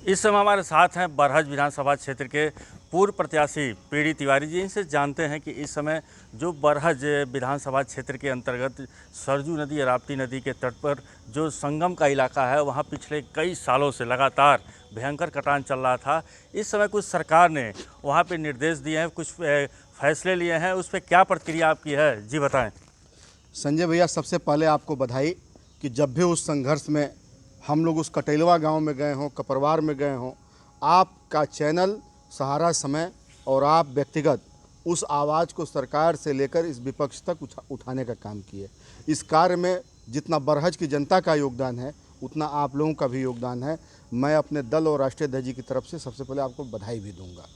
इस समय हमारे साथ हैं बरहज विधानसभा क्षेत्र के पूर्व प्रत्याशी पीडी तिवारी जी। इनसे जानते हैं कि इस समय जो बरहज विधानसभा क्षेत्र के अंतर्गत सरजू नदी और राप्ती नदी के तट पर जो संगम का इलाका है, वहाँ पिछले कई सालों से लगातार भयंकर कटान चल रहा था। इस समय कुछ सरकार ने वहाँ पे निर्देश दिए हैं, कुछ फैसले लिए हैं, उस पर क्या प्रतिक्रिया आपकी है, जी बताएं। संजय भैया, सबसे पहले आपको बधाई कि जब भी उस संघर्ष में हम लोग उस कटेलवा गांव में गए हों, कपरवार में गए हों, आपका चैनल सहारा समय और आप व्यक्तिगत उस आवाज़ को सरकार से लेकर इस विपक्ष तक उठाने का काम किए। इस कार्य में जितना बरहज की जनता का योगदान है, उतना आप लोगों का भी योगदान है। मैं अपने दल और राष्ट्रीय अध्यक्ष जी की तरफ से सबसे पहले आपको बधाई भी दूंगा।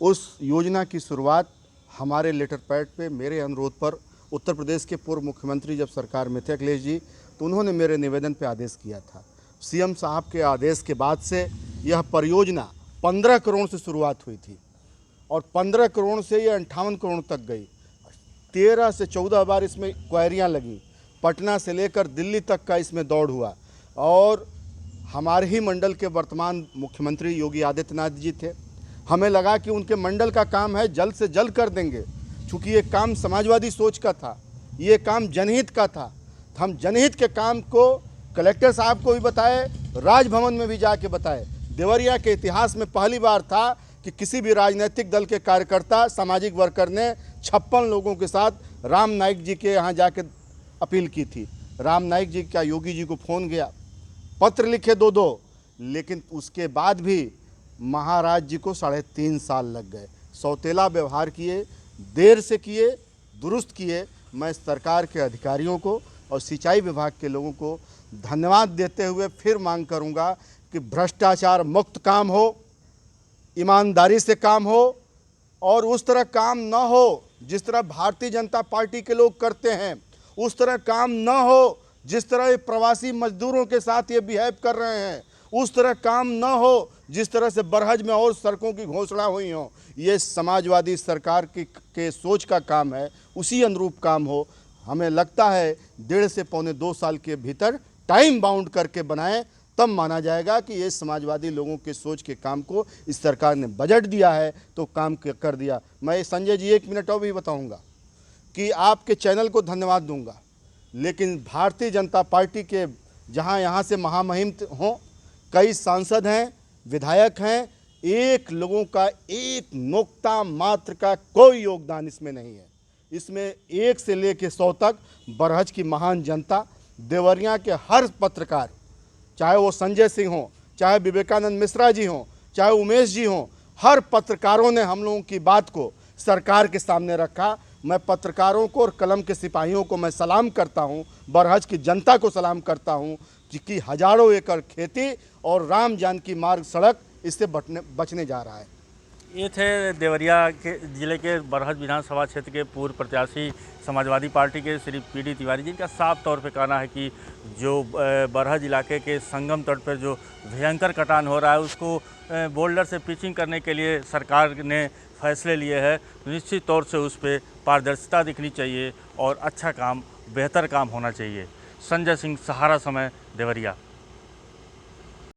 उस योजना की शुरुआत हमारे लेटर पैड पे मेरे अनुरोध पर उत्तर प्रदेश के पूर्व मुख्यमंत्री जब सरकार में थे अखिलेश जी, तो उन्होंने मेरे निवेदन पे आदेश किया था। सीएम साहब के आदेश के बाद से यह परियोजना 15 करोड़ से शुरुआत हुई थी और 15 करोड़ से ये 58 करोड़ तक गई। 13 से 14 बार इसमें क्वायरियाँ लगी। पटना से लेकर दिल्ली तक का इसमें दौड़ हुआ और हमारे ही मंडल के वर्तमान मुख्यमंत्री योगी आदित्यनाथ जी थे। हमें लगा कि उनके मंडल का काम है, जल्द से जल्द कर देंगे। चूँकि ये काम समाजवादी सोच का था, ये काम जनहित का था। हम जनहित के काम को कलेक्टर साहब को भी बताए, राजभवन में भी जाके बताए। देवरिया के इतिहास में पहली बार था कि किसी भी राजनीतिक दल के कार्यकर्ता, सामाजिक वर्कर ने 56 लोगों के साथ राम नाईक जी के यहाँ जाके अपील की थी। राम नाईक जी का योगी जी को फ़ोन गया, पत्र लिखे दो, लेकिन उसके बाद भी महाराज जी को 3.5 साल लग गए। सौतेला व्यवहार किए, देर से किए, दुरुस्त किए। मैं सरकार के अधिकारियों को और सिंचाई विभाग के लोगों को धन्यवाद देते हुए फिर मांग करूंगा कि भ्रष्टाचार मुक्त काम हो, ईमानदारी से काम हो और उस तरह काम न हो जिस तरह भारतीय जनता पार्टी के लोग करते हैं। उस तरह काम न हो जिस तरह ये प्रवासी मजदूरों के साथ ये बिहेव कर रहे हैं। उस तरह काम न हो जिस तरह से बरहज में और सड़कों की घोषणा हुई हो। ये समाजवादी सरकार के सोच का काम है, उसी अनुरूप काम हो। हमें लगता है 1.5 से पौने 2 साल के भीतर टाइम बाउंड करके बनाएं, तब माना जाएगा कि ये समाजवादी लोगों के सोच के काम को इस सरकार ने बजट दिया है तो काम कर दिया। मैं संजय जी 1 मिनट और भी बताऊंगा कि आपके चैनल को धन्यवाद दूंगा, लेकिन भारतीय जनता पार्टी के जहां यहां से महामहिम हों, कई सांसद हैं, विधायक हैं, एक लोगों का एक नुक्ता मात्र का कोई योगदान इसमें नहीं है। इसमें 1 से लेकर 100 तक बरहज की महान जनता, देवरिया के हर पत्रकार, चाहे वो संजय सिंह हो, चाहे विवेकानंद मिश्रा जी हों, चाहे उमेश जी हों, हर पत्रकारों ने हम लोगों की बात को सरकार के सामने रखा। मैं पत्रकारों को और कलम के सिपाहियों को मैं सलाम करता हूं, बरहज की जनता को सलाम करता हूं कि हजारों एकड़ खेती और राम जानकी मार्ग सड़क इससे बचने जा रहा है। ये थे देवरिया के ज़िले के बरहज विधानसभा क्षेत्र के पूर्व प्रत्याशी समाजवादी पार्टी के श्री पीडी तिवारी जी। का साफ तौर पे कहना है कि जो बरहज इलाके के संगम तट पर जो भयंकर कटान हो रहा है, उसको बोल्डर से पिचिंग करने के लिए सरकार ने फैसले लिए हैं। निश्चित तौर से उस पर पारदर्शिता दिखनी चाहिए और अच्छा काम, बेहतर काम होना चाहिए। संजय सिंह, सहारा समय, देवरिया।